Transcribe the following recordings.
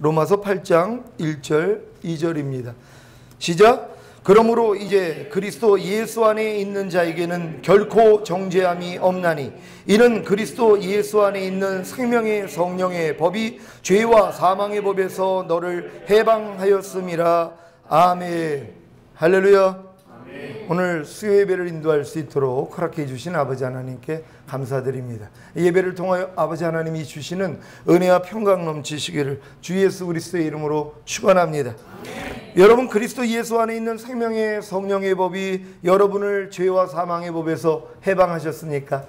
로마서 8장 1절 2절입니다. 시작. 그러므로 이제 그리스도 예수 안에 있는 자에게는 결코 정죄함이 없나니 이는 그리스도 예수 안에 있는 생명의 성령의 법이 죄와 사망의 법에서 너를 해방하였음이라. 아멘. 할렐루야. 오늘 수요 예배를 인도할 수 있도록 허락해 주신 아버지 하나님께 감사드립니다. 예배를 통하여 아버지 하나님이 주시는 은혜와 평강 넘치시기를 주 예수 그리스도의 이름으로 축원합니다. 여러분, 그리스도 예수 안에 있는 생명의 성령의 법이 여러분을 죄와 사망의 법에서 해방하셨습니까?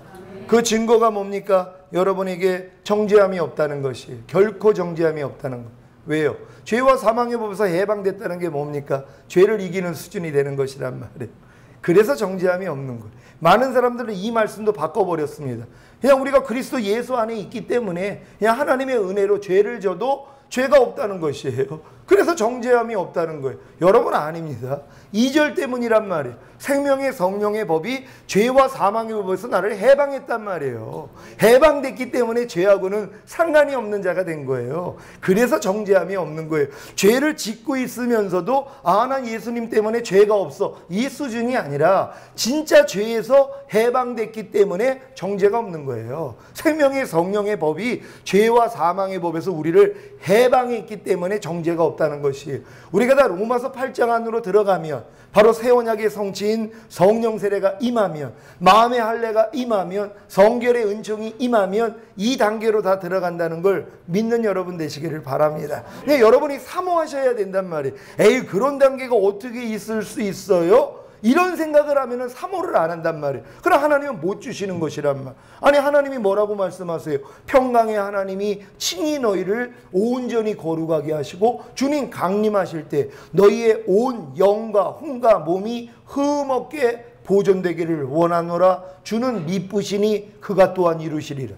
그 증거가 뭡니까? 여러분에게 정죄함이 없다는 것이에요. 결코 정죄함이 없다는 것. 왜요? 죄와 사망의 법에서 해방됐다는 게 뭡니까? 죄를 이기는 수준이 되는 것이란 말이에요. 그래서 정죄함이 없는 거예요. 많은 사람들은 이 말씀도 바꿔버렸습니다. 그냥 우리가 그리스도 예수 안에 있기 때문에 그냥 하나님의 은혜로 죄를 져도 죄가 없다는 것이에요. 그래서 정죄함이 없다는 거예요. 여러분, 아닙니다. 2절 때문이란 말이에요. 생명의 성령의 법이 죄와 사망의 법에서 나를 해방했단 말이에요. 해방됐기 때문에 죄하고는 상관이 없는 자가 된 거예요. 그래서 정죄함이 없는 거예요. 죄를 짓고 있으면서도 난 예수님 때문에 죄가 없어, 이 수준이 아니라 진짜 죄에서 해방됐기 때문에 정죄가 없는 거예요. 생명의 성령의 법이 죄와 사망의 법에서 우리를 해방했기 때문에 정죄가 없다는 것이, 우리가 다 로마서 8장 안으로 들어가면 바로 새 언약의 성취인 성령 세례가 임하면, 마음의 할례가 임하면, 성결의 은총이 임하면 이 단계로 다 들어간다는 걸 믿는 여러분 되시기를 바랍니다. 근데 여러분이 사모하셔야 된단 말이에요. 에이, 그런 단계가 어떻게 있을 수 있어요? 이런 생각을 하면은 사모를 안 한단 말이에요. 그럼 하나님은 못 주시는 것이란 말. 아니, 하나님이 뭐라고 말씀하세요? 평강의 하나님이 친히 너희를 온전히 거룩하게 하시고 주님 강림하실 때 너희의 온 영과 혼과 몸이 흠없게 보존되기를 원하노라. 주는 미쁘시니 그가 또한 이루시리라.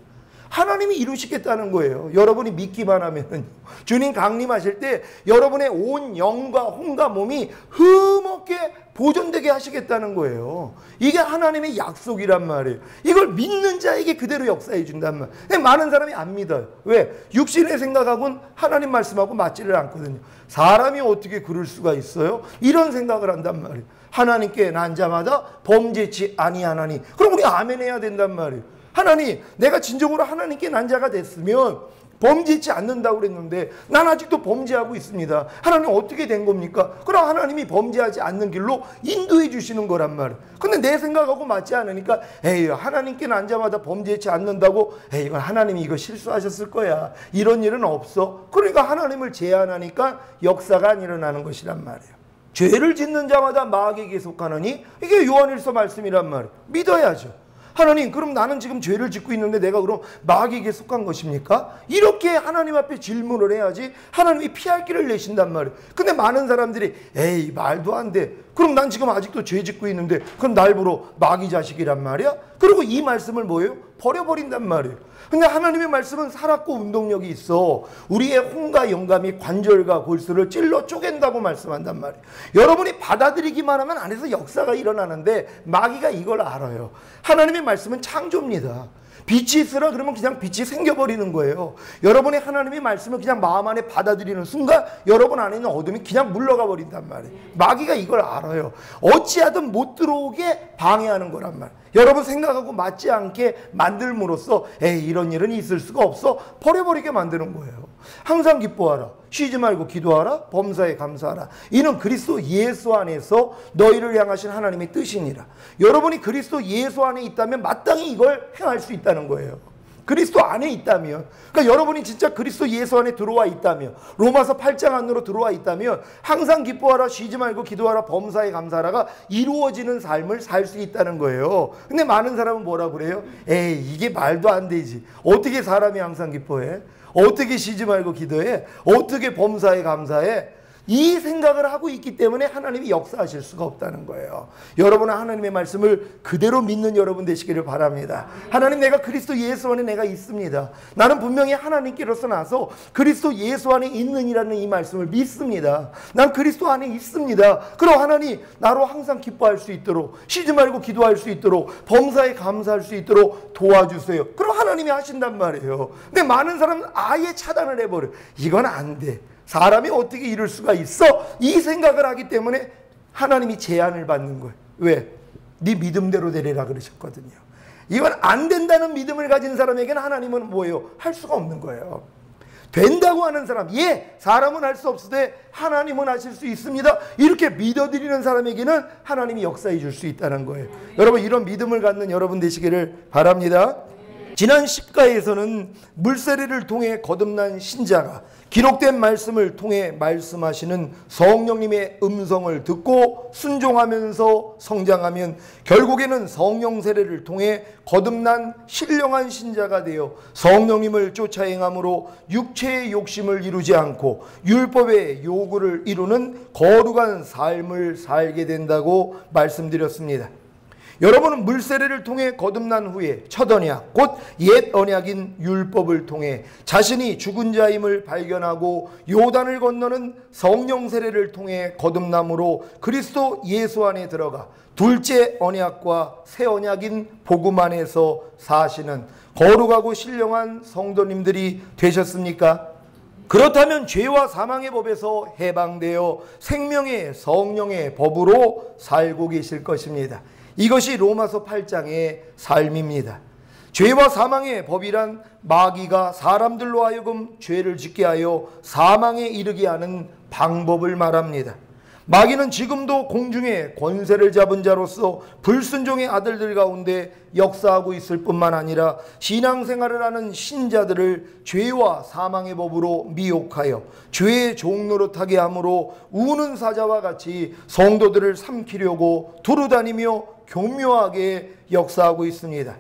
하나님이 이루시겠다는 거예요. 여러분이 믿기만 하면. 주님 강림하실 때 여러분의 온 영과 혼과 몸이 흠없게 보존되게 하시겠다는 거예요. 이게 하나님의 약속이란 말이에요. 이걸 믿는 자에게 그대로 역사해 준단 말이에요. 근데 많은 사람이 안 믿어요. 왜? 육신의 생각하고는 하나님 말씀하고 맞지를 않거든요. 사람이 어떻게 그럴 수가 있어요? 이런 생각을 한단 말이에요. 하나님께 난 자마다 범죄치 아니하나니. 그럼 우리 아멘 해야 된단 말이에요. 하나님, 내가 진정으로 하나님께 난 자가 됐으면 범죄치 않는다고 그랬는데 난 아직도 범죄하고 있습니다. 하나님, 어떻게 된 겁니까? 그럼 하나님이 범죄하지 않는 길로 인도해 주시는 거란 말이에요. 근데 내 생각하고 맞지 않으니까 에이, 하나님께 난 자마다 범죄치 않는다고, 에이, 이건 하나님이 이거 실수하셨을 거야. 이런 일은 없어. 그러니까 하나님을 제한하니까 역사가 안 일어나는 것이란 말이에요. 죄를 짓는 자마다 마귀에게 속하느니, 이게 요한일서 말씀이란 말이에요. 믿어야죠. 하나님, 그럼 나는 지금 죄를 짓고 있는데 내가 그럼 마귀에게 속한 것입니까? 이렇게 하나님 앞에 질문을 해야지 하나님이 피할 길을 내신단 말이에요. 근데 많은 사람들이 에이, 말도 안 돼. 그럼 난 지금 아직도 죄 짓고 있는데 그럼 날 보러 마귀 자식이란 말이야? 그리고 이 말씀을 뭐예요? 버려버린단 말이에요. 근데 하나님의 말씀은 살았고 운동력이 있어. 우리의 혼과 영감이 관절과 골수를 찔러 쪼갠다고 말씀한단 말이에요. 여러분이 받아들이기만 하면 안에서 역사가 일어나는데 마귀가 이걸 알아요. 하나님의 말씀은 창조입니다. 빛이 있으라 그러면 그냥 빛이 생겨버리는 거예요. 여러분의 하나님의 말씀을 그냥 마음 안에 받아들이는 순간 여러분 안에 있는 어둠이 그냥 물러가 버린단 말이에요. 마귀가 이걸 알아요. 어찌하든 못 들어오게 방해하는 거란 말이에요. 여러분 생각하고 맞지 않게 만들므로써 에이, 이런 일은 있을 수가 없어, 버려버리게 만드는 거예요. 항상 기뻐하라. 쉬지 말고 기도하라. 범사에 감사하라. 이는 그리스도 예수 안에서 너희를 향하신 하나님의 뜻이니라. 여러분이 그리스도 예수 안에 있다면 마땅히 이걸 행할 수 있다는 거예요. 그리스도 안에 있다면, 그러니까 여러분이 진짜 그리스도 예수 안에 들어와 있다면, 로마서 8장 안으로 들어와 있다면 항상 기뻐하라, 쉬지 말고 기도하라, 범사에 감사하라가 이루어지는 삶을 살 수 있다는 거예요. 근데 많은 사람은 뭐라 그래요? 에이, 이게 말도 안 되지. 어떻게 사람이 항상 기뻐해? 어떻게 쉬지 말고 기도해? 어떻게 범사에 감사해? 이 생각을 하고 있기 때문에 하나님이 역사하실 수가 없다는 거예요. 여러분은 하나님의 말씀을 그대로 믿는 여러분 되시기를 바랍니다. 하나님, 내가 그리스도 예수 안에 내가 있습니다. 나는 분명히 하나님께로서 나서 그리스도 예수 안에 있느니라는 이 말씀을 믿습니다. 난 그리스도 안에 있습니다. 그럼 하나님, 나로 항상 기뻐할 수 있도록, 쉬지 말고 기도할 수 있도록, 범사에 감사할 수 있도록 도와주세요. 그럼 하나님이 하신단 말이에요. 근데 많은 사람은 아예 차단을 해버려. 이건 안 돼. 사람이 어떻게 이럴 수가 있어? 이 생각을 하기 때문에 하나님이 제한을 받는 거예요. 왜? 네 믿음대로 되리라 그러셨거든요. 이건 안 된다는 믿음을 가진 사람에게는 하나님은 뭐예요? 할 수가 없는 거예요. 된다고 하는 사람, 예, 사람은 할 수 없으되 하나님은 하실 수 있습니다. 이렇게 믿어드리는 사람에게는 하나님이 역사해 줄 수 있다는 거예요. 여러분, 이런 믿음을 갖는 여러분 되시기를 바랍니다. 지난 십가에서는 물세례를 통해 거듭난 신자가 기록된 말씀을 통해 말씀하시는 성령님의 음성을 듣고 순종하면서 성장하면 결국에는 성령 세례를 통해 거듭난 신령한 신자가 되어 성령님을 쫓아 행함으로 육체의 욕심을 이루지 않고 율법의 요구를 이루는 거룩한 삶을 살게 된다고 말씀드렸습니다. 여러분은 물세례를 통해 거듭난 후에 첫 언약, 곧 옛 언약인 율법을 통해 자신이 죽은 자임을 발견하고 요단을 건너는 성령 세례를 통해 거듭남으로 그리스도 예수 안에 들어가 둘째 언약과 새 언약인 복음 안에서 사시는 거룩하고 신령한 성도님들이 되셨습니까? 그렇다면 죄와 사망의 법에서 해방되어 생명의 성령의 법으로 살고 계실 것입니다. 이것이 로마서 8장의 삶입니다. 죄와 사망의 법이란 마귀가 사람들로 하여금 죄를 짓게 하여 사망에 이르게 하는 방법을 말합니다. 마귀는 지금도 공중에 권세를 잡은 자로서 불순종의 아들들 가운데 역사하고 있을 뿐만 아니라 신앙생활을 하는 신자들을 죄와 사망의 법으로 미혹하여 죄의 종노릇하게 함으로 우는 사자와 같이 성도들을 삼키려고 두루다니며 교묘하게 역사하고 있습니다.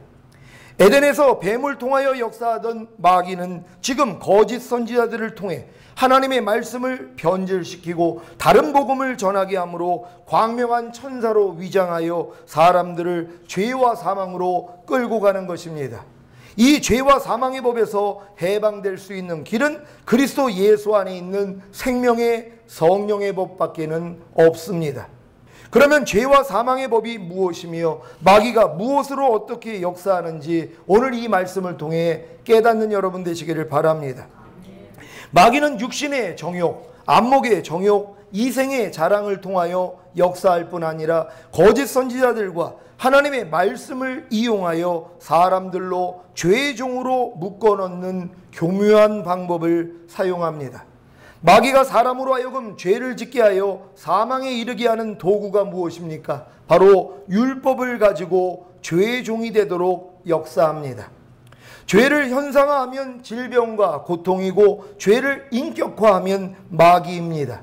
에덴에서 뱀을 통하여 역사하던 마귀는 지금 거짓 선지자들을 통해 하나님의 말씀을 변질시키고 다른 복음을 전하게 함으로 광명한 천사로 위장하여 사람들을 죄와 사망으로 끌고 가는 것입니다. 이 죄와 사망의 법에서 해방될 수 있는 길은 그리스도 예수 안에 있는 생명의 성령의 법밖에는 없습니다. 그러면 죄와 사망의 법이 무엇이며 마귀가 무엇으로 어떻게 역사하는지 오늘 이 말씀을 통해 깨닫는 여러분 되시기를 바랍니다. 마귀는 육신의 정욕, 안목의 정욕, 이생의 자랑을 통하여 역사할 뿐 아니라 거짓 선지자들과 하나님의 말씀을 이용하여 사람들로 죄의 종으로 묶어넣는 교묘한 방법을 사용합니다. 마귀가 사람으로 하여금 죄를 짓게 하여 사망에 이르게 하는 도구가 무엇입니까? 바로 율법을 가지고 죄의 종이 되도록 역사합니다. 죄를 현상화하면 질병과 고통이고 죄를 인격화하면 마귀입니다.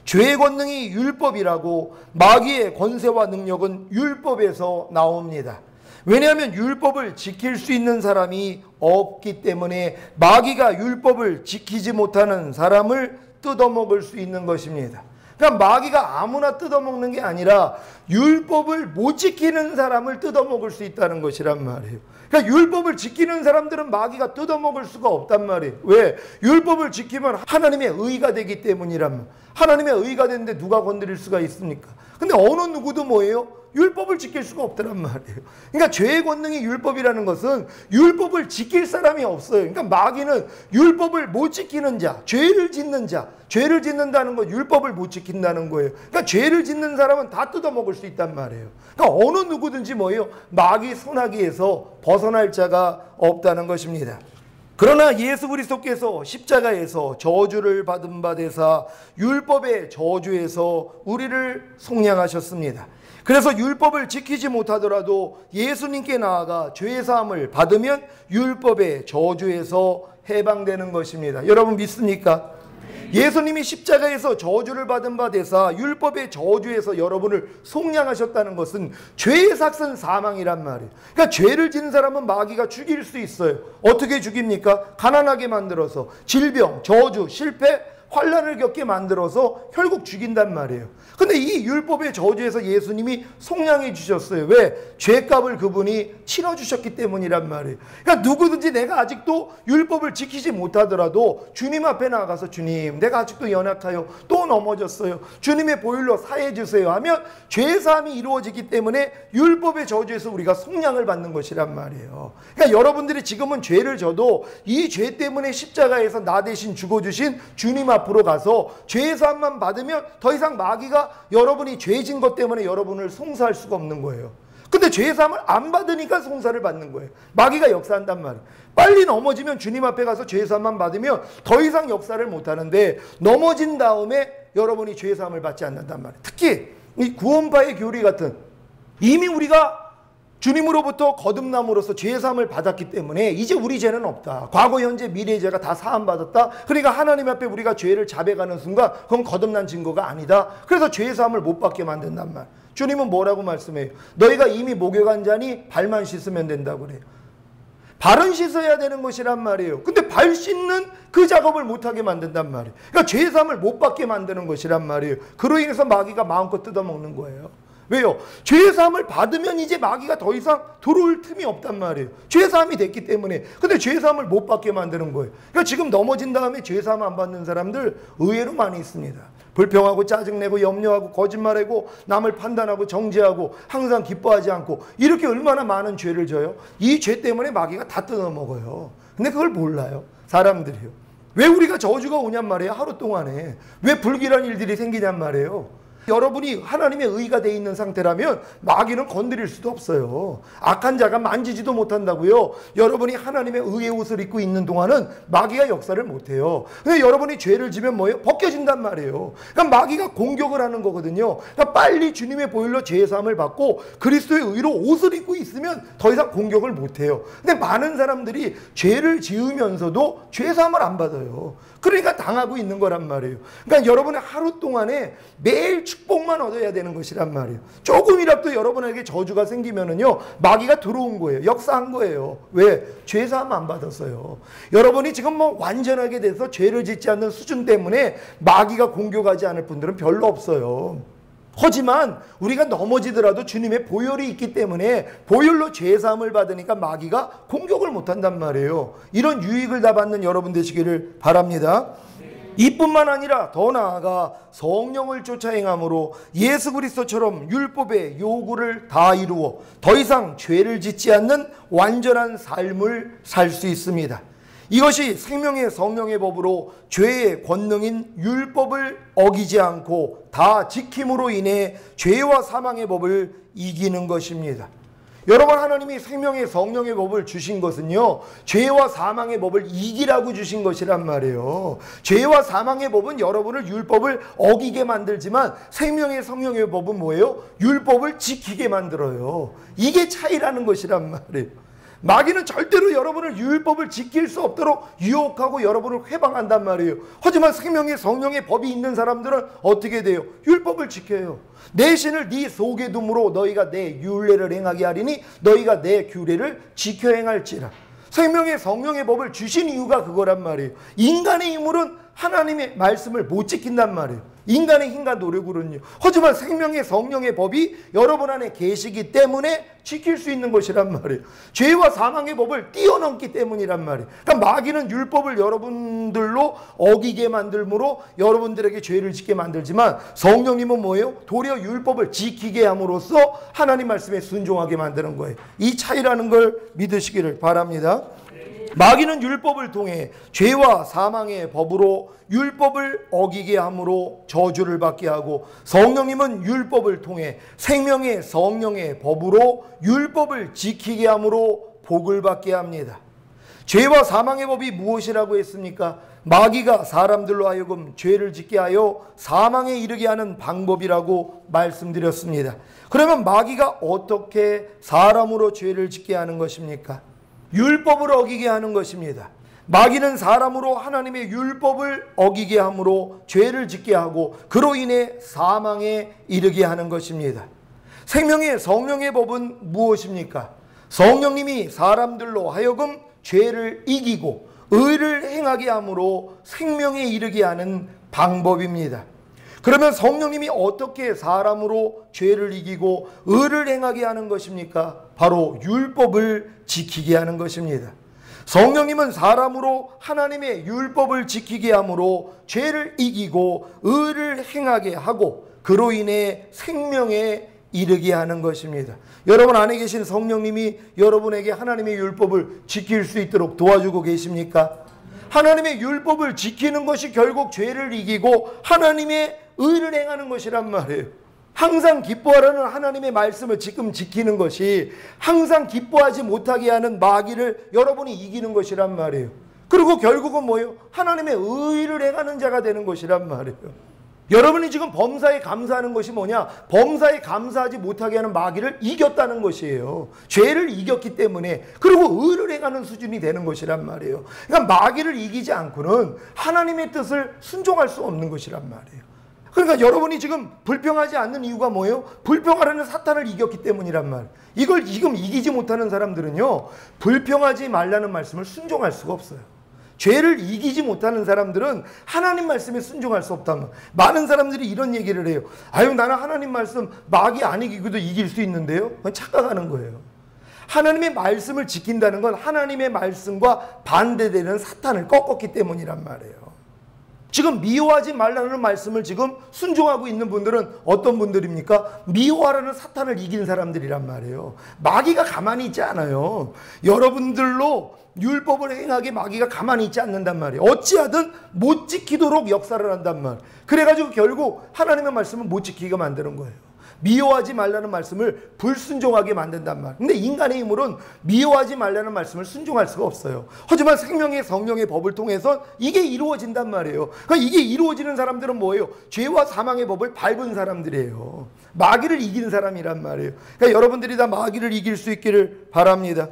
죄의 권능이 율법이라고 마귀의 권세와 능력은 율법에서 나옵니다. 왜냐하면 율법을 지킬 수 있는 사람이 없기 때문에 마귀가 율법을 지키지 못하는 사람을 뜯어먹을 수 있는 것입니다. 그러니까 마귀가 아무나 뜯어먹는 게 아니라 율법을 못 지키는 사람을 뜯어먹을 수 있다는 것이란 말이에요. 그러니까 율법을 지키는 사람들은 마귀가 뜯어먹을 수가 없단 말이에요. 왜? 율법을 지키면 하나님의 의가 되기 때문이란 말이에요. 하나님의 의가 되는데 누가 건드릴 수가 있습니까? 근데 어느 누구도 뭐예요? 율법을 지킬 수가 없다란 말이에요. 그러니까 죄의 권능이 율법이라는 것은 율법을 지킬 사람이 없어요. 그러니까 마귀는 율법을 못 지키는 자, 죄를 짓는 자, 죄를 짓는다는 건 율법을 못 지킨다는 거예요. 그러니까 죄를 짓는 사람은 다 뜯어먹을 수 있단 말이에요. 그러니까 어느 누구든지 뭐예요? 마귀 손아귀에서 벗어날 자가 없다는 것입니다. 그러나 예수 그리스도께서 십자가에서 저주를 받은 바 되사 율법의 저주에서 우리를 속량하셨습니다. 그래서 율법을 지키지 못하더라도 예수님께 나아가 죄사함을 받으면 율법의 저주에서 해방되는 것입니다. 여러분 믿습니까? 예수님이 십자가에서 저주를 받은 바 되사 율법의 저주에서 여러분을 속량하셨다는 것은 죄의 삭은 사망이란 말이에요. 그러니까 죄를 지은 사람은 마귀가 죽일 수 있어요. 어떻게 죽입니까? 가난하게 만들어서 질병, 저주, 실패, 환난을 겪게 만들어서 결국 죽인단 말이에요. 근데 이 율법의 저주에서 예수님이 속량해 주셨어요. 왜? 죄값을 그분이 치러주셨기 때문이란 말이에요. 그러니까 누구든지 내가 아직도 율법을 지키지 못하더라도 주님 앞에 나가서 주님, 내가 아직도 연약하여 또 넘어졌어요. 주님의 보혈로 사해 주세요 하면 죄사함이 이루어지기 때문에 율법의 저주에서 우리가 속량을 받는 것이란 말이에요. 그러니까 여러분들이 지금은 죄를 져도 이 죄 때문에 십자가에서 나 대신 죽어주신 주님 앞으로 가서 죄사함만 받으면 더 이상 마귀가 여러분이 죄진 것 때문에 여러분을 송사할 수가 없는 거예요. 근데 죄사함을 안 받으니까 송사를 받는 거예요. 마귀가 역사한단 말이에요. 빨리 넘어지면 주님 앞에 가서 죄사함만 받으면 더 이상 역사를 못 하는데 넘어진 다음에 여러분이 죄사함을 받지 않는단 말이에요. 특히 이 구원파의 교리 같은, 이미 우리가 주님으로부터 거듭남으로써 죄사함을 받았기 때문에 이제 우리 죄는 없다. 과거, 현재, 미래의 죄가 다 사함받았다. 그러니까 하나님 앞에 우리가 죄를 자백하는 순간 그건 거듭난 증거가 아니다. 그래서 죄사함을 못 받게 만든단 말. 주님은 뭐라고 말씀해요? 너희가 이미 목욕한 자니 발만 씻으면 된다고 그래요. 발은 씻어야 되는 것이란 말이에요. 근데 발 씻는 그 작업을 못하게 만든단 말이에요. 그러니까 죄사함을 못 받게 만드는 것이란 말이에요. 그로 인해서 마귀가 마음껏 뜯어먹는 거예요. 왜요? 죄사함을 받으면 이제 마귀가 더 이상 들어올 틈이 없단 말이에요. 죄사함이 됐기 때문에. 근데 죄사함을 못 받게 만드는 거예요. 그러니까 지금 넘어진 다음에 죄사함 안 받는 사람들 의외로 많이 있습니다. 불평하고 짜증내고 염려하고 거짓말하고 남을 판단하고 정죄하고 항상 기뻐하지 않고 이렇게 얼마나 많은 죄를 져요. 이 죄 때문에 마귀가 다 뜯어먹어요. 근데 그걸 몰라요. 사람들이요. 왜 우리가 저주가 오냔 말이에요. 하루 동안에. 왜 불길한 일들이 생기냔 말이에요. 여러분이 하나님의 의가 돼 있는 상태라면 마귀는 건드릴 수도 없어요. 악한 자가 만지지도 못한다고요. 여러분이 하나님의 의의 옷을 입고 있는 동안은 마귀가 역사를 못해요. 근데 여러분이 죄를 지면 뭐예요? 벗겨진단 말이에요. 그러니까 마귀가 공격을 하는 거거든요. 그러니까 빨리 주님의 보혈로 죄사함을 받고 그리스도의 의로 옷을 입고 있으면 더 이상 공격을 못해요. 근데 많은 사람들이 죄를 지으면서도 죄사함을 안 받아요. 그러니까 당하고 있는 거란 말이에요. 그러니까 여러분의 하루 동안에 매일 축복만 얻어야 되는 것이란 말이에요. 조금이라도 여러분에게 저주가 생기면은요, 마귀가 들어온 거예요. 역사한 거예요. 왜? 죄사함 안 받았어요. 여러분이 지금 뭐 완전하게 돼서 죄를 짓지 않는 수준 때문에 마귀가 공격하지 않을 분들은 별로 없어요. 하지만 우리가 넘어지더라도 주님의 보혈이 있기 때문에 보혈로 죄사함을 받으니까 마귀가 공격을 못한단 말이에요. 이런 유익을 다 받는 여러분 되시기를 바랍니다. 이뿐만 아니라 더 나아가 성령을 쫓아 행함으로 예수 그리스도처럼 율법의 요구를 다 이루어 더 이상 죄를 짓지 않는 완전한 삶을 살 수 있습니다. 이것이 생명의 성령의 법으로 죄의 권능인 율법을 어기지 않고 다 지킴으로 인해 죄와 사망의 법을 이기는 것입니다. 여러분, 하나님이 생명의 성령의 법을 주신 것은요, 죄와 사망의 법을 이기라고 주신 것이란 말이에요. 죄와 사망의 법은 여러분을 율법을 어기게 만들지만 생명의 성령의 법은 뭐예요? 율법을 지키게 만들어요. 이게 차이라는 것이란 말이에요. 마귀는 절대로 여러분을 율법을 지킬 수 없도록 유혹하고 여러분을 회방한단 말이에요. 하지만 생명의 성령의 법이 있는 사람들은 어떻게 돼요? 율법을 지켜요. 내 신을 네 속에 둠으로 너희가 내 율례를 행하게 하리니 너희가 내 규례를 지켜 행할지라. 생명의 성령의 법을 주신 이유가 그거란 말이에요. 인간의 힘으로는 하나님의 말씀을 못 지킨단 말이에요. 인간의 힘과 노력으로는요. 하지만 생명의 성령의 법이 여러분 안에 계시기 때문에 지킬 수 있는 것이란 말이에요. 죄와 사망의 법을 뛰어넘기 때문이란 말이에요. 그러니까 마귀는 율법을 여러분들로 어기게 만들므로 여러분들에게 죄를 짓게 만들지만 성령님은 뭐예요? 도리어 율법을 지키게 함으로써 하나님 말씀에 순종하게 만드는 거예요. 이 차이라는 걸 믿으시기를 바랍니다. 마귀는 율법을 통해 죄와 사망의 법으로 율법을 어기게 함으로 저주를 받게 하고, 성령님은 율법을 통해 생명의 성령의 법으로 율법을 지키게 함으로 복을 받게 합니다. 죄와 사망의 법이 무엇이라고 했습니까? 마귀가 사람들로 하여금 죄를 짓게 하여 사망에 이르게 하는 방법이라고 말씀드렸습니다. 그러면 마귀가 어떻게 사람으로 죄를 짓게 하는 것입니까? 율법을 어기게 하는 것입니다. 마귀는 사람으로 하나님의 율법을 어기게 함으로 죄를 짓게 하고 그로 인해 사망에 이르게 하는 것입니다. 생명의 성령의 법은 무엇입니까? 성령님이 사람들로 하여금 죄를 이기고 의를 행하게 함으로 생명에 이르게 하는 방법입니다. 그러면 성령님이 어떻게 사람으로 죄를 이기고 의를 행하게 하는 것입니까? 바로 율법을 지키게 하는 것입니다. 성령님은 사람으로 하나님의 율법을 지키게 함으로 죄를 이기고 의를 행하게 하고 그로 인해 생명에 이르게 하는 것입니다. 여러분 안에 계신 성령님이 여러분에게 하나님의 율법을 지킬 수 있도록 도와주고 계십니까? 하나님의 율법을 지키는 것이 결국 죄를 이기고 하나님의 의를 행하는 것이란 말이에요. 항상 기뻐하라는 하나님의 말씀을 지금 지키는 것이 항상 기뻐하지 못하게 하는 마귀를 여러분이 이기는 것이란 말이에요. 그리고 결국은 뭐예요? 하나님의 의를 행하는 자가 되는 것이란 말이에요. 여러분이 지금 범사에 감사하는 것이 뭐냐? 범사에 감사하지 못하게 하는 마귀를 이겼다는 것이에요. 죄를 이겼기 때문에. 그리고 의를 행하는 수준이 되는 것이란 말이에요. 그러니까 마귀를 이기지 않고는 하나님의 뜻을 순종할 수 없는 것이란 말이에요. 그러니까 여러분이 지금 불평하지 않는 이유가 뭐예요? 불평하려는 사탄을 이겼기 때문이란 말. 이걸 지금 이기지 못하는 사람들은요, 불평하지 말라는 말씀을 순종할 수가 없어요. 죄를 이기지 못하는 사람들은 하나님 말씀에 순종할 수 없단 말. 많은 사람들이 이런 얘기를 해요. 아유, 나는 하나님 말씀 마귀 안 이기고도 이길 수 있는데요. 그건 착각하는 거예요. 하나님의 말씀을 지킨다는 건 하나님의 말씀과 반대되는 사탄을 꺾었기 때문이란 말이에요. 지금 미워하지 말라는 말씀을 지금 순종하고 있는 분들은 어떤 분들입니까? 미워하라는 사탄을 이긴 사람들이란 말이에요. 마귀가 가만히 있지 않아요. 여러분들로 율법을 행하게 마귀가 가만히 있지 않는단 말이에요. 어찌하든 못 지키도록 역사를 한단 말이에요. 그래가지고 결국 하나님의 말씀을 못 지키게 만드는 거예요. 미워하지 말라는 말씀을 불순종하게 만든단 말이에요. 근데 인간의 힘으로는 미워하지 말라는 말씀을 순종할 수가 없어요. 하지만 생명의 성령의 법을 통해서 이게 이루어진단 말이에요. 그러니까 이게 이루어지는 사람들은 뭐예요? 죄와 사망의 법을 밟은 사람들이에요. 마귀를 이긴 사람이란 말이에요. 그러니까 여러분들이 다 마귀를 이길 수 있기를 바랍니다.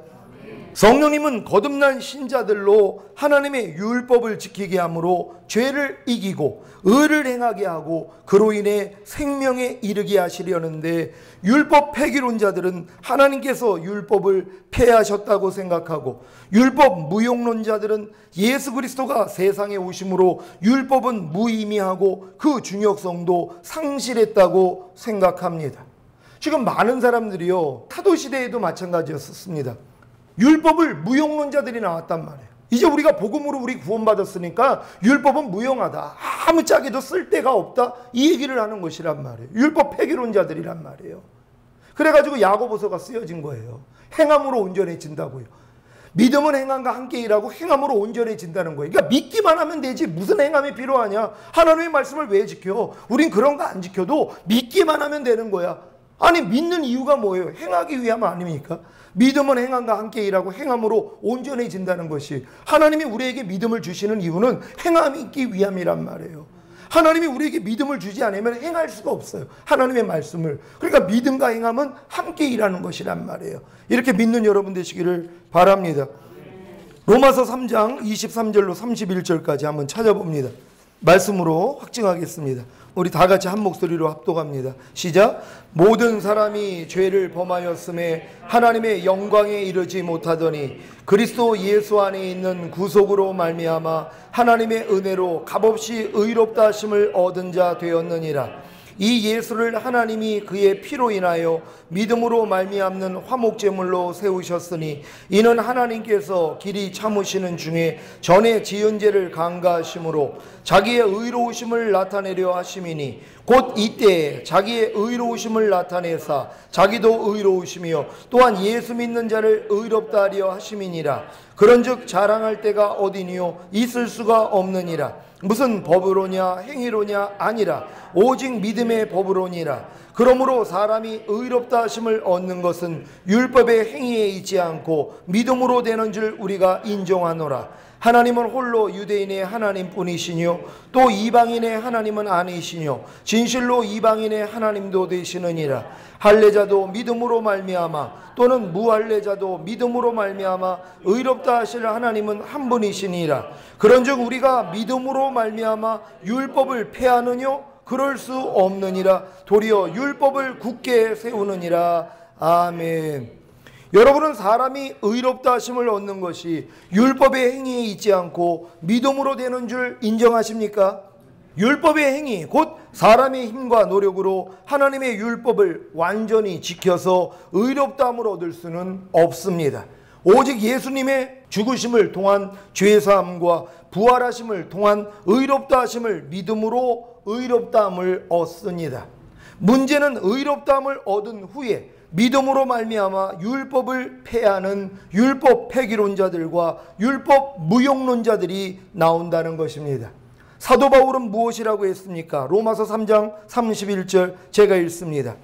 성령님은 거듭난 신자들로 하나님의 율법을 지키게 함으로 죄를 이기고 의를 행하게 하고 그로 인해 생명에 이르게 하시려는데, 율법 폐기론자들은 하나님께서 율법을 폐하셨다고 생각하고, 율법 무용론자들은 예수 그리스도가 세상에 오심으로 율법은 무의미하고 그 중요성도 상실했다고 생각합니다. 지금 많은 사람들이요, 타도시대에도 마찬가지였습니다. 율법을 무용론자들이 나왔단 말이에요. 이제 우리가 복음으로 우리 구원받았으니까 율법은 무용하다, 아무짝에도 쓸데가 없다, 이 얘기를 하는 것이란 말이에요. 율법 폐기론자들이란 말이에요. 그래가지고 야고보서가 쓰여진 거예요. 행함으로 온전해진다고요. 믿음은 행함과 함께 일하고 행함으로 온전해진다는 거예요. 그러니까 믿기만 하면 되지 무슨 행함이 필요하냐? 하나님의 말씀을 왜 지켜? 우린 그런 거 안 지켜도 믿기만 하면 되는 거야. 아니, 믿는 이유가 뭐예요? 행하기 위함 아닙니까? 믿음은 행함과 함께 일하고 행함으로 온전해진다는 것이, 하나님이 우리에게 믿음을 주시는 이유는 행함이 있기 위함이란 말이에요. 하나님이 우리에게 믿음을 주지 않으면 행할 수가 없어요. 하나님의 말씀을. 그러니까 믿음과 행함은 함께 일하는 것이란 말이에요. 이렇게 믿는 여러분 되시기를 바랍니다. 로마서 3장 23절로 31절까지 한번 찾아봅니다. 말씀으로 확증하겠습니다. 우리 다 같이 한 목소리로 합독합니다. 시작. 모든 사람이 죄를 범하였음에 하나님의 영광에 이르지 못하더니 그리스도 예수 안에 있는 구속으로 말미암아 하나님의 은혜로 값없이 의롭다 하심을 얻은 자 되었느니라. 이 예수를 하나님이 그의 피로 인하여 믿음으로 말미암는 화목제물로 세우셨으니 이는 하나님께서 길이 참으시는 중에 전에 지은 죄를 강가하심으로 자기의 의로우심을 나타내려 하심이니 곧 이때에 자기의 의로우심을 나타내사 자기도 의로우시며 또한 예수 믿는 자를 의롭다 하려 하심이니라. 그런즉 자랑할 때가 어디니요 있을 수가 없느니라. 무슨 법으로냐 행위로냐 아니라 오직 믿음의 법으로니라. 그러므로 사람이 의롭다 하심을 얻는 것은 율법의 행위에 있지 않고 믿음으로 되는 줄 우리가 인정하노라. 하나님은 홀로 유대인의 하나님뿐이시뇨 또 이방인의 하나님은 아니시뇨 진실로 이방인의 하나님도 되시느니라. 할례자도 믿음으로 말미암아 또는 무할례자도 믿음으로 말미암아 의롭다 하실 하나님은 한 분이시니라. 그런즉 우리가 믿음으로 말미암아 율법을 폐하느뇨? 그럴 수 없느니라. 도리어 율법을 굳게 세우느니라. 아멘. 여러분은 사람이 의롭다 하심을 얻는 것이 율법의 행위에 있지 않고 믿음으로 되는 줄 인정하십니까? 율법의 행위 곧 사람의 힘과 노력으로 하나님의 율법을 완전히 지켜서 의롭다함을 얻을 수는 없습니다. 오직 예수님의 죽으심을 통한 죄사함과 부활하심을 통한 의롭다 하심을 믿음으로 의롭다함을 얻습니다. 문제는 의롭다함을 얻은 후에 믿음으로 말미암아 율법을 폐하는 율법 폐기론자들과 율법 무용론자들이 나온다는 것입니다. 사도 바울은 무엇이라고 했습니까? 로마서 3장 31절 제가 읽습니다.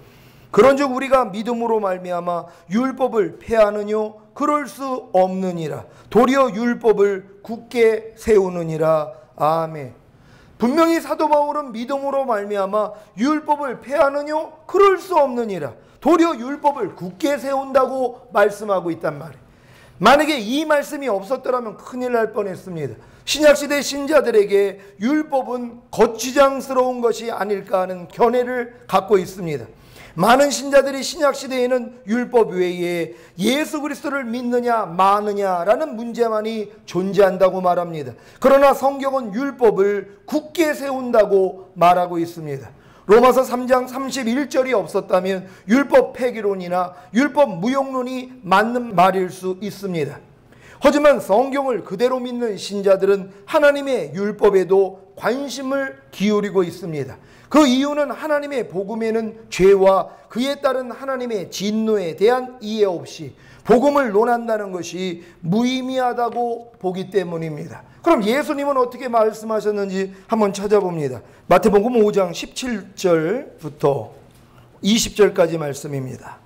그런즉 우리가 믿음으로 말미암아 율법을 폐하느뇨 그럴 수 없느니라. 도리어 율법을 굳게 세우느니라. 아멘. 분명히 사도 바울은 믿음으로 말미암아 율법을 폐하느뇨 그럴 수 없느니라. 도리어 율법을 굳게 세운다고 말씀하고 있단 말이에요. 만약에 이 말씀이 없었더라면 큰일 날 뻔했습니다. 신약시대 신자들에게 율법은 거추장스러운 것이 아닐까 하는 견해를 갖고 있습니다. 많은 신자들이 신약시대에는 율법 외에 예수 그리스도를 믿느냐 마느냐라는 문제만이 존재한다고 말합니다. 그러나 성경은 율법을 굳게 세운다고 말하고 있습니다. 로마서 3장 31절이 없었다면 율법 폐기론이나 율법 무용론이 맞는 말일 수 있습니다. 하지만 성경을 그대로 믿는 신자들은 하나님의 율법에도 관심을 기울이고 있습니다. 그 이유는 하나님의 복음에는 죄와 그에 따른 하나님의 진노에 대한 이해 없이 복음을 논한다는 것이 무의미하다고 보기 때문입니다. 그럼 예수님은 어떻게 말씀하셨는지 한번 찾아봅니다. 마태복음 5장 17절부터 20절까지 말씀입니다.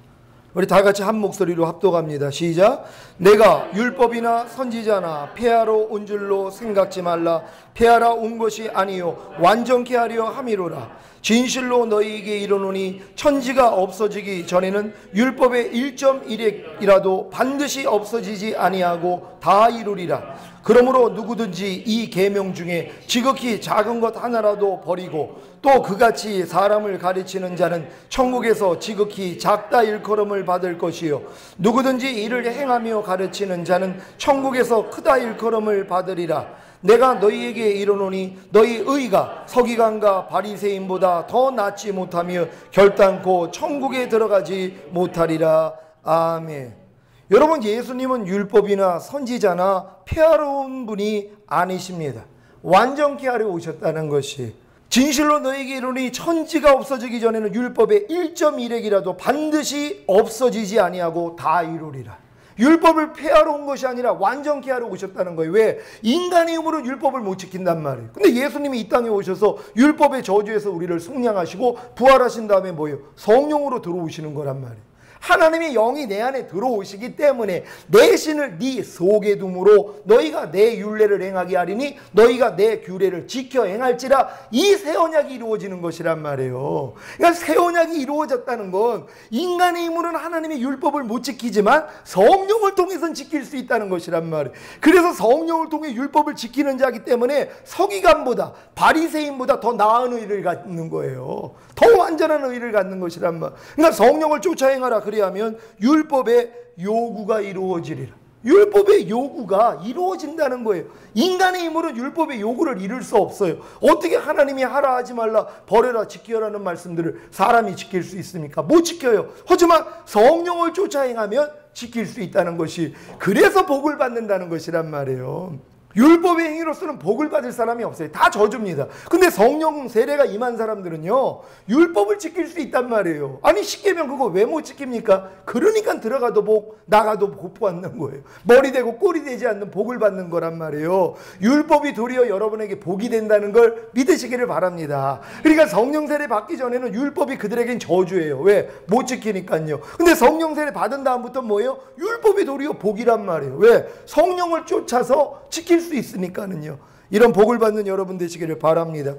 우리 다 같이 한 목소리로 합독합니다. 시작. 내가 율법이나 선지자나 폐하러 온 줄로 생각지 말라. 폐하러 온 것이 아니요 완전케 하려 함이로라. 진실로 너희에게 이르노니 천지가 없어지기 전에는 율법의 1.1획이라도 반드시 없어지지 아니하고 다 이루리라. 그러므로 누구든지 이 계명 중에 지극히 작은 것 하나라도 버리고 또 그같이 사람을 가르치는 자는 천국에서 지극히 작다 일컬음을 받을 것이요 누구든지 이를 행하며 가르치는 자는 천국에서 크다 일컬음을 받으리라. 내가 너희에게 이르노니 너희 의가 서기관과 바리새인보다 더 낫지 못하며 결단코 천국에 들어가지 못하리라. 아멘. 여러분, 예수님은 율법이나 선지자나 폐하러 온 분이 아니십니다. 완전케 하려 오셨다는 것이, 진실로 너희에게 이르노니 천지가 없어지기 전에는 율법의 1.1획이라도 반드시 없어지지 아니하고 다 이루리라. 율법을 폐하러 온 것이 아니라 완전케 하러 오셨다는 거예요. 왜? 인간의 힘으로 율법을 못 지킨단 말이에요. 근데 예수님이 이 땅에 오셔서 율법의 저주에서 우리를 속량하시고 부활하신 다음에 뭐예요? 성령으로 들어오시는 거란 말이에요. 하나님의 영이 내 안에 들어오시기 때문에 내 신을 네 속에 둠으로 너희가 내 율례를 행하게 하리니 너희가 내 규례를 지켜 행할지라. 이 새 언약이 이루어지는 것이란 말이에요. 그러니까 새 언약이 이루어졌다는 건 인간의 힘으로는 하나님의 율법을 못 지키지만 성령을 통해서는 지킬 수 있다는 것이란 말이에요. 그래서 성령을 통해 율법을 지키는 자이기 때문에 서기관보다 바리새인보다 더 나은 의를 갖는 거예요. 더 완전한 의를 갖는 것이란 말. 그러니까 성령을 쫓아 행하라. 그리하면 율법의 요구가 이루어지리라. 율법의 요구가 이루어진다는 거예요. 인간의 힘으로 율법의 요구를 이룰 수 없어요. 어떻게 하나님이 하라 하지 말라 버려라 지켜라는 말씀들을 사람이 지킬 수 있습니까? 못 지켜요. 하지만 성령을 쫓아 행하면 지킬 수 있다는 것이, 그래서 복을 받는다는 것이란 말이에요. 율법의 행위로서는 복을 받을 사람이 없어요. 다 저주입니다. 근데 성령 세례가 임한 사람들은요, 율법을 지킬 수 있단 말이에요. 아니, 십계명 그거 왜 못 지킵니까? 그러니까 들어가도 복, 나가도 복 받는 거예요. 머리 되고 꼴이 되지 않는 복을 받는 거란 말이에요. 율법이 도리어 여러분에게 복이 된다는 걸 믿으시기를 바랍니다. 그러니까 성령 세례 받기 전에는 율법이 그들에겐 저주예요. 왜? 못 지키니까요. 근데 성령 세례 받은 다음부터 뭐예요? 율법이 도리어 복이란 말이에요. 왜? 성령을 쫓아서 지킬 수 있으니까는요. 이런 복을 받는 여러분 되시기를 바랍니다.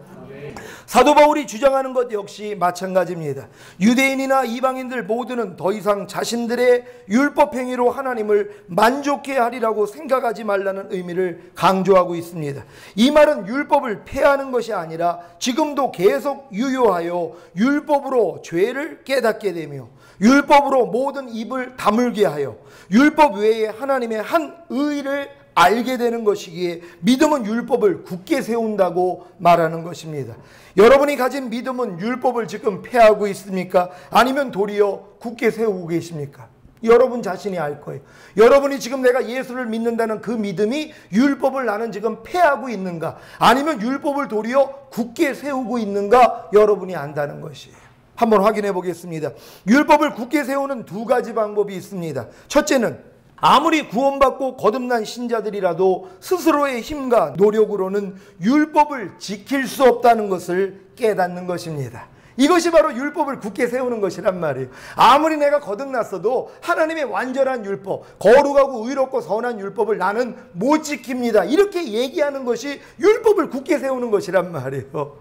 사도 바울이 주장하는 것 역시 마찬가지입니다. 유대인이나 이방인들 모두는 더 이상 자신들의 율법 행위로 하나님을 만족해 하리라고 생각하지 말라는 의미를 강조하고 있습니다. 이 말은 율법을 폐하는 것이 아니라 지금도 계속 유효하여 율법으로 죄를 깨닫게 되며 율법으로 모든 입을 다물게 하여 율법 외에 하나님의 한 의를 알게 되는 것이기에 믿음은 율법을 굳게 세운다고 말하는 것입니다. 여러분이 가진 믿음은 율법을 지금 폐하고 있습니까? 아니면 도리어 굳게 세우고 계십니까? 여러분 자신이 알 거예요. 여러분이 지금 내가 예수를 믿는다는 그 믿음이 율법을 나는 지금 폐하고 있는가, 아니면 율법을 도리어 굳게 세우고 있는가, 여러분이 안다는 것이에요. 한번 확인해 보겠습니다. 율법을 굳게 세우는 두 가지 방법이 있습니다. 첫째는 아무리 구원받고 거듭난 신자들이라도 스스로의 힘과 노력으로는 율법을 지킬 수 없다는 것을 깨닫는 것입니다. 이것이 바로 율법을 굳게 세우는 것이란 말이에요. 아무리 내가 거듭났어도 하나님의 완전한 율법, 거룩하고 의롭고 선한 율법을 나는 못 지킵니다, 이렇게 얘기하는 것이 율법을 굳게 세우는 것이란 말이에요.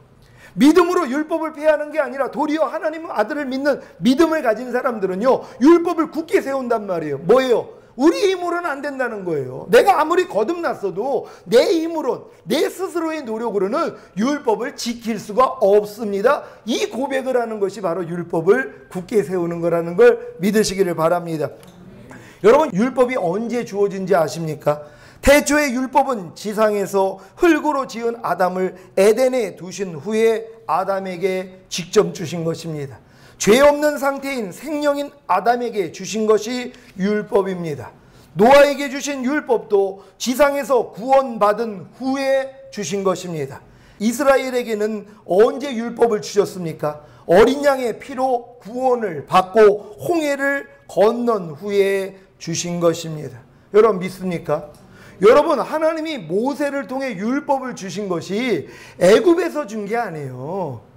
믿음으로 율법을 폐하는 게 아니라 도리어 하나님 아들을 믿는 믿음을 가진 사람들은요, 율법을 굳게 세운단 말이에요. 뭐예요? 우리 힘으로는 안 된다는 거예요. 내가 아무리 거듭났어도 내 힘으로, 내 스스로의 노력으로는 율법을 지킬 수가 없습니다. 이 고백을 하는 것이 바로 율법을 굳게 세우는 거라는 걸 믿으시기를 바랍니다. 여러분, 율법이 언제 주어진지 아십니까? 태초의 율법은 지상에서 흙으로 지은 아담을 에덴에 두신 후에 아담에게 직접 주신 것입니다. 죄 없는 상태인 생명인 아담에게 주신 것이 율법입니다. 노아에게 주신 율법도 지상에서 구원받은 후에 주신 것입니다. 이스라엘에게는 언제 율법을 주셨습니까? 어린 양의 피로 구원을 받고 홍해를 건넌 후에 주신 것입니다. 여러분 믿습니까? 여러분, 하나님이 모세를 통해 율법을 주신 것이 애굽에서 준 게 아니에요.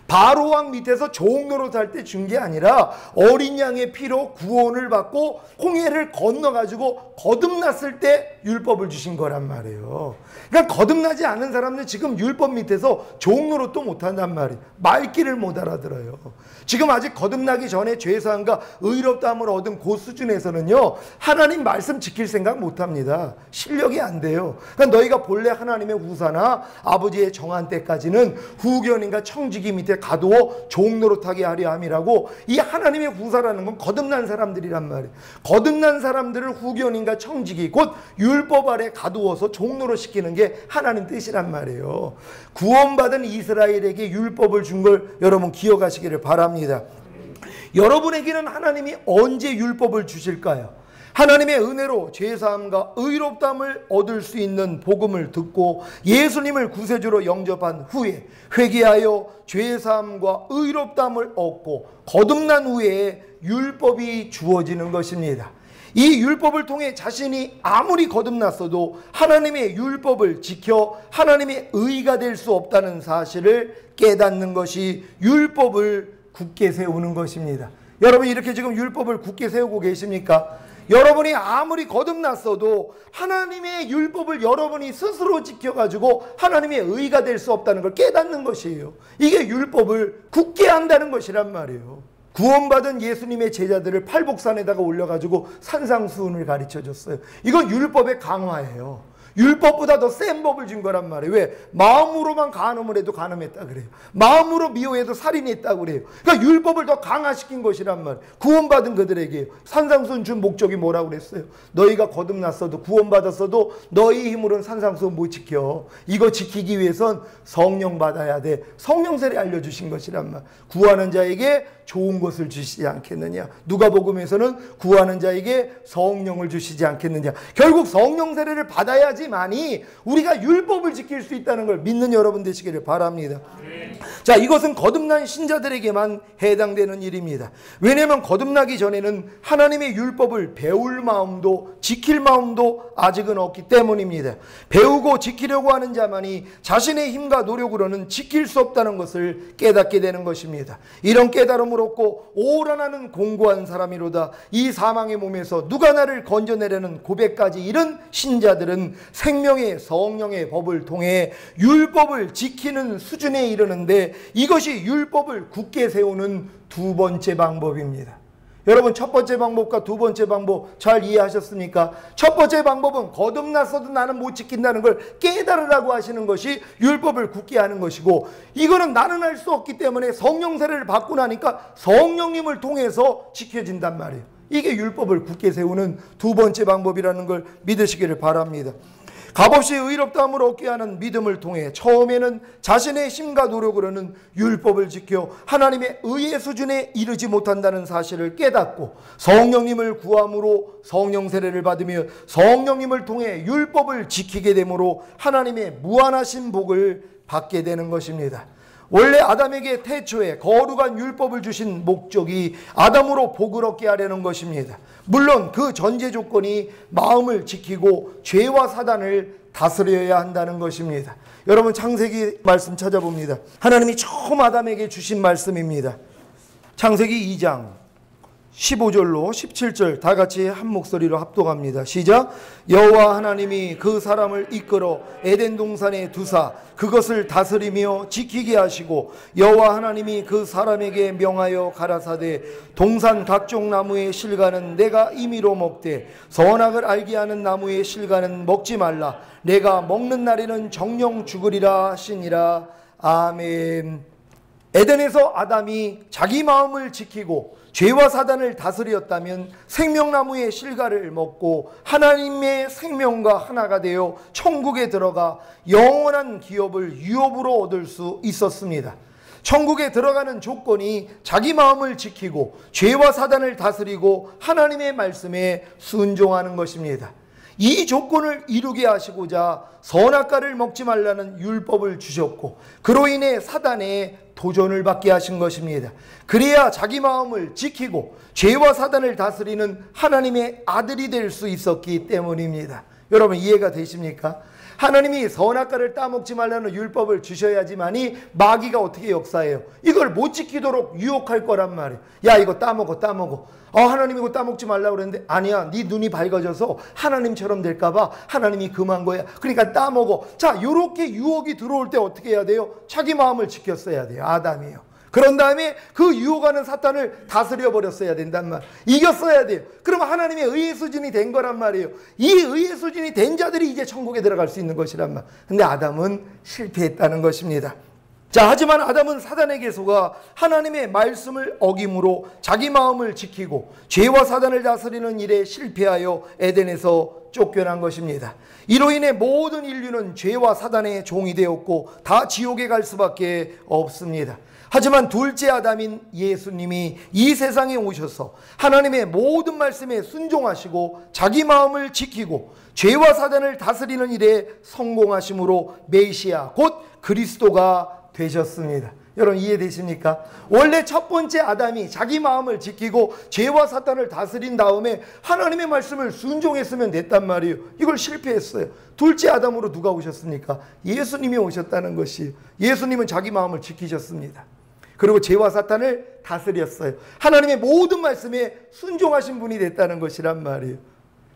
바로 왕 밑에서 종노릇 할 때 준 게 아니라 어린 양의 피로 구원을 받고 홍해를 건너가지고 거듭났을 때 율법을 주신 거란 말이에요. 그러니까 거듭나지 않은 사람들 지금 율법 밑에서 종노릇도 못한단 말이에요. 말귀를 못 알아들어요. 지금 아직 거듭나기 전에 죄사함과 의롭다함을 얻은 그 수준에서는요, 하나님 말씀 지킬 생각 못합니다. 실력이 안 돼요. 그러니까 너희가 본래 하나님의 후사나 아버지의 정한 때까지는 후견인과 청지기 밑에 가두어 종노릇하게 하려 함이라고, 이 하나님의 후사라는 건 거듭난 사람들이란 말이에요. 거듭난 사람들을 후견인과 청지기, 곧 율법 아래 가두어서 종노릇 시키는 게 하나님 뜻이란 말이에요. 구원받은 이스라엘에게 율법을 준 걸 여러분 기억하시기를 바랍니다. 여러분에게는 하나님이 언제 율법을 주실까요? 하나님의 은혜로 죄사함과 의롭다함을 얻을 수 있는 복음을 듣고 예수님을 구세주로 영접한 후에 회개하여 죄사함과 의롭다함을 얻고 거듭난 후에 율법이 주어지는 것입니다. 이 율법을 통해 자신이 아무리 거듭났어도 하나님의 율법을 지켜 하나님의 의가 될 수 없다는 사실을 깨닫는 것이 율법을 굳게 세우는 것입니다. 여러분, 이렇게 지금 율법을 굳게 세우고 계십니까? 여러분이 아무리 거듭났어도 하나님의 율법을 여러분이 스스로 지켜가지고 하나님의 의가 될 수 없다는 걸 깨닫는 것이에요. 이게 율법을 굳게 한다는 것이란 말이에요. 구원받은 예수님의 제자들을 팔복산에다가 올려가지고 산상수훈을 가르쳐줬어요. 이건 율법의 강화예요. 율법보다 더 센 법을 준 거란 말이에요. 왜? 마음으로만 간음을 해도 간음했다 그래요. 마음으로 미워해도 살인했다 그래요. 그러니까 율법을 더 강화시킨 것이란 말이에요. 구원받은 그들에게 산상수훈 준 목적이 뭐라고 그랬어요? 너희가 거듭났어도 구원받았어도 너희 힘으로는 산상수훈 못 지켜. 이거 지키기 위해선 성령 받아야 돼. 성령 세례 알려주신 것이란 말. 구하는 자에게 좋은 것을 주시지 않겠느냐. 누가복음에서는 구하는 자에게 성령을 주시지 않겠느냐. 결국 성령 세례를 받아야지만이 우리가 율법을 지킬 수 있다는 걸 믿는 여러분 되시기를 바랍니다. 자, 이것은 거듭난 신자들에게만 해당되는 일입니다. 왜냐하면 거듭나기 전에는 하나님의 율법을 배울 마음도 지킬 마음도 아직은 없기 때문입니다. 배우고 지키려고 하는 자만이 자신의 힘과 노력으로는 지킬 수 없다는 것을 깨닫게 되는 것입니다. 이런 깨달음을 얻고 오라 나는 공고한 사람이로다. 이 사망의 몸에서 누가 나를 건져내려는 고백까지 이른 신자들은 생명의 성령의 법을 통해 율법을 지키는 수준에 이르는데, 이것이 율법을 굳게 세우는 두 번째 방법입니다. 여러분, 첫 번째 방법과 두 번째 방법 잘 이해하셨습니까? 첫 번째 방법은 거듭났어도 나는 못 지킨다는 걸 깨달으라고 하시는 것이 율법을 굳게 하는 것이고, 이거는 나는 할 수 없기 때문에 성령 세례를 받고 나니까 성령님을 통해서 지켜진단 말이에요. 이게 율법을 굳게 세우는 두 번째 방법이라는 걸 믿으시기를 바랍니다. 값없이 의롭다함을 얻게 하는 믿음을 통해 처음에는 자신의 힘과 노력으로는 율법을 지켜 하나님의 의의 수준에 이르지 못한다는 사실을 깨닫고 성령님을 구함으로 성령 세례를 받으며 성령님을 통해 율법을 지키게 되므로 하나님의 무한하신 복을 받게 되는 것입니다. 원래 아담에게 태초에 거룩한 율법을 주신 목적이 아담으로 복을 얻게 하려는 것입니다. 물론 그 전제 조건이 마음을 지키고 죄와 사단을 다스려야 한다는 것입니다. 여러분 창세기 말씀 찾아봅니다. 하나님이 처음 아담에게 주신 말씀입니다. 창세기 2장 15절로 17절 다 같이 한 목소리로 합독합니다. 시작. 여호와 하나님이 그 사람을 이끌어 에덴 동산에 두사 그것을 다스리며 지키게 하시고 여호와 하나님이 그 사람에게 명하여 가라사대 동산 각종 나무의 실과는 내가 임의로 먹되 선악을 알게 하는 나무의 실과는 먹지 말라. 내가 먹는 날에는 정령 죽으리라 하시니라. 아멘. 에덴에서 아담이 자기 마음을 지키고 죄와 사단을 다스렸다면 생명나무의 실과를 먹고 하나님의 생명과 하나가 되어 천국에 들어가 영원한 기업을 유업으로 얻을 수 있었습니다. 천국에 들어가는 조건이 자기 마음을 지키고 죄와 사단을 다스리고 하나님의 말씀에 순종하는 것입니다. 이 조건을 이루게 하시고자 선악과를 먹지 말라는 율법을 주셨고 그로 인해 사단의 도전을 받게 하신 것입니다. 그래야 자기 마음을 지키고 죄와 사단을 다스리는 하나님의 아들이 될 수 있었기 때문입니다. 여러분 이해가 되십니까? 하나님이 선악과를 따먹지 말라는 율법을 주셔야지만이 마귀가 어떻게 역사해요? 이걸 못 지키도록 유혹할 거란 말이에요. 야 이거 따먹어. 하나님이 이거 따먹지 말라고 그랬는데 아니야 네 눈이 밝아져서 하나님처럼 될까봐 하나님이 금한 거야. 그러니까 따먹어. 자 이렇게 유혹이 들어올 때 어떻게 해야 돼요? 자기 마음을 지켰어야 돼요. 아담이요. 그런 다음에 그 유혹하는 사탄을 다스려 버렸어야 된단 말. 이겼어야 돼요. 그러면 하나님의 의의 수준이 된 거란 말이에요. 이 의의 수준이 된 자들이 이제 천국에 들어갈 수 있는 것이란 말. 근데 아담은 실패했다는 것입니다. 자, 하지만 아담은 사단에게 속아 하나님의 말씀을 어김으로 자기 마음을 지키고 죄와 사단을 다스리는 일에 실패하여 에덴에서 쫓겨난 것입니다. 이로 인해 모든 인류는 죄와 사단의 종이 되었고 다 지옥에 갈 수밖에 없습니다. 하지만 둘째 아담인 예수님이 이 세상에 오셔서 하나님의 모든 말씀에 순종하시고 자기 마음을 지키고 죄와 사단을 다스리는 일에 성공하심으로 메시아 곧 그리스도가 되셨습니다. 여러분 이해되십니까? 원래 첫 번째 아담이 자기 마음을 지키고 죄와 사탄을 다스린 다음에 하나님의 말씀을 순종했으면 됐단 말이에요. 이걸 실패했어요. 둘째 아담으로 누가 오셨습니까? 예수님이 오셨다는 것이에요. 예수님은 자기 마음을 지키셨습니다. 그리고 죄와 사탄을 다스렸어요. 하나님의 모든 말씀에 순종하신 분이 됐다는 것이란 말이에요.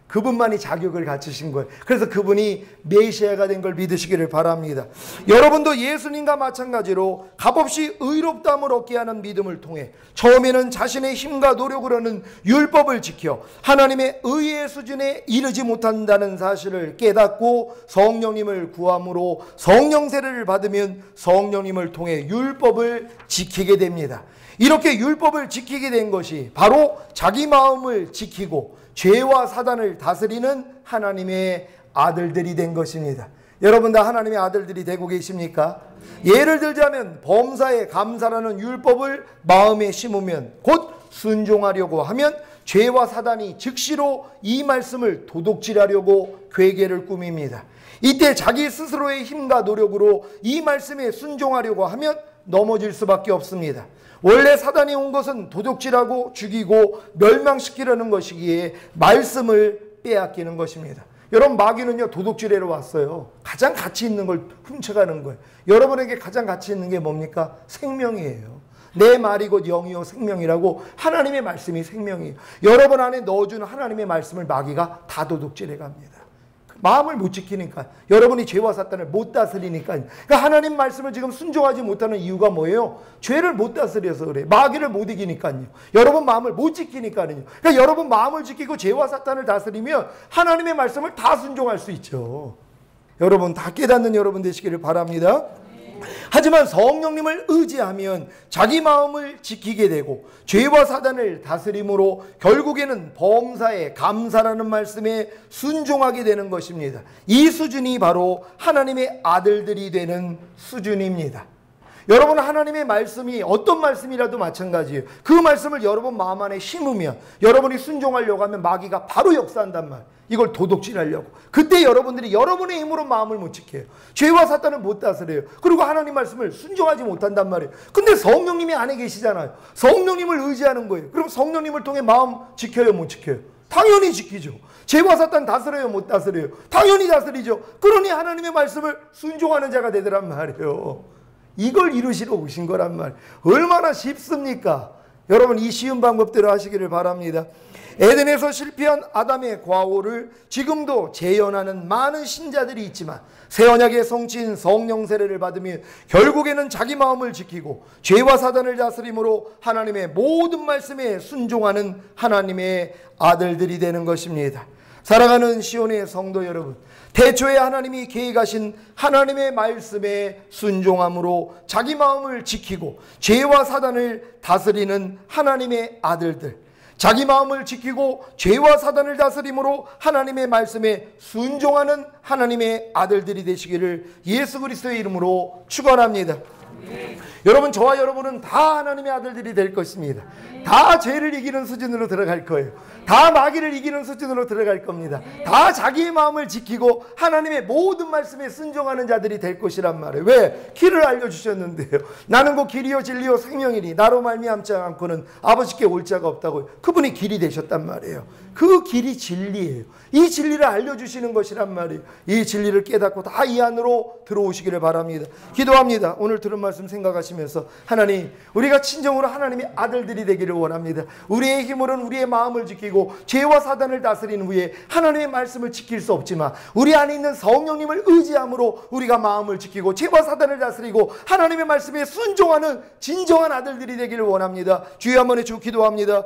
그분만이 자격을 갖추신 거예요. 그래서 그분이 메시아가 된 걸 믿으시기를 바랍니다. 여러분도 예수님과 마찬가지로 값없이 의롭다함을 얻게 하는 믿음을 통해 처음에는 자신의 힘과 노력으로는 율법을 지켜 하나님의 의의 수준에 이르지 못한다는 사실을 깨닫고 성령님을 구함으로 성령 세례를 받으면 성령님을 통해 율법을 지키게 됩니다. 이렇게 율법을 지키게 된 것이 바로 자기 마음을 지키고 죄와 사단을 다스리는 하나님의 아들들이 된 것입니다. 여러분 다 하나님의 아들들이 되고 계십니까? 예를 들자면 범사에 감사라는 율법을 마음에 심으면 곧 순종하려고 하면 죄와 사단이 즉시로 이 말씀을 도둑질하려고 괴계를 꾸밉니다. 이때 자기 스스로의 힘과 노력으로 이 말씀에 순종하려고 하면 넘어질 수밖에 없습니다. 원래 사단이 온 것은 도둑질하고 죽이고 멸망시키려는 것이기에 말씀을 빼앗기는 것입니다. 여러분 마귀는요 도둑질하러 왔어요. 가장 가치 있는 걸 훔쳐가는 거예요. 여러분에게 가장 가치 있는 게 뭡니까? 생명이에요. 내 말이 곧 영이요 생명이라고 하나님의 말씀이 생명이에요. 여러분 안에 넣어주는 하나님의 말씀을 마귀가 다 도둑질해 갑니다. 마음을 못 지키니까, 여러분이 죄와 사탄을 못 다스리니까. 그러니까 하나님 말씀을 지금 순종하지 못하는 이유가 뭐예요? 죄를 못 다스려서 그래. 마귀를 못 이기니까요. 여러분 마음을 못 지키니까요. 그러니까 여러분 마음을 지키고 죄와 사탄을 다스리면 하나님의 말씀을 다 순종할 수 있죠. 여러분 다 깨닫는 여러분 되시기를 바랍니다. 하지만 성령님을 의지하면 자기 마음을 지키게 되고 죄와 사단을 다스림으로 결국에는 범사에 감사라는 말씀에 순종하게 되는 것입니다. 이 수준이 바로 하나님의 아들들이 되는 수준입니다. 여러분, 하나님의 말씀이 어떤 말씀이라도 마찬가지예요. 그 말씀을 여러분 마음 안에 심으면, 여러분이 순종하려고 하면 마귀가 바로 역사한단 말이에요. 이걸 도둑질하려고. 그때 여러분들이 여러분의 힘으로 마음을 못 지켜요. 죄와 사탄은 못 다스려요. 그리고 하나님 말씀을 순종하지 못한단 말이에요. 근데 성령님이 안에 계시잖아요. 성령님을 의지하는 거예요. 그럼 성령님을 통해 마음 지켜요, 못 지켜요? 당연히 지키죠. 죄와 사탄 다스려요, 못 다스려요? 당연히 다스리죠. 그러니 하나님의 말씀을 순종하는 자가 되더란 말이에요. 이걸 이루시러 오신 거란 말이에요. 얼마나 쉽습니까? 여러분, 이 쉬운 방법대로 하시기를 바랍니다. 에덴에서 실패한 아담의 과오를 지금도 재현하는 많은 신자들이 있지만 새 언약의 성취인 성령 세례를 받으면 결국에는 자기 마음을 지키고 죄와 사단을 다스림으로 하나님의 모든 말씀에 순종하는 하나님의 아들들이 되는 것입니다. 사랑하는 시온의 성도 여러분, 태초에 하나님이 계획하신 하나님의 말씀에 순종함으로 자기 마음을 지키고 죄와 사단을 다스리는 하나님의 아들들, 자기 마음을 지키고 죄와 사단을 다스림으로 하나님의 말씀에 순종하는 하나님의 아들들이 되시기를 예수 그리스도의 이름으로 축원합니다. 여러분, 저와 여러분은 다 하나님의 아들들이 될 것입니다. 다 죄를 이기는 수준으로 들어갈 거예요. 다 마귀를 이기는 수준으로 들어갈 겁니다. 다 자기의 마음을 지키고 하나님의 모든 말씀에 순종하는 자들이 될 것이란 말이에요. 왜? 길을 알려주셨는데요. 나는 곧 길이요 진리요 생명이니 나로 말미암지 않고는 아버지께 올 자가 없다고요. 그분이 길이 되셨단 말이에요. 그 길이 진리예요. 이 진리를 알려주시는 것이란 말이에요. 이 진리를 깨닫고 다 이 안으로 들어오시기를 바랍니다. 기도합니다. 오늘 들은 말씀 생각하시면서 하나님, 우리가 진정으로 하나님의 아들들이 되기를 원합니다. 우리의 힘으로는 우리의 마음을 지키고 죄와 사단을 다스리는 후에 하나님의 말씀을 지킬 수 없지만 우리 안에 있는 성령님을 의지함으로 우리가 마음을 지키고 죄와 사단을 다스리고 하나님의 말씀에 순종하는 진정한 아들들이 되기를 원합니다. 주여 한번 해주고 기도합니다.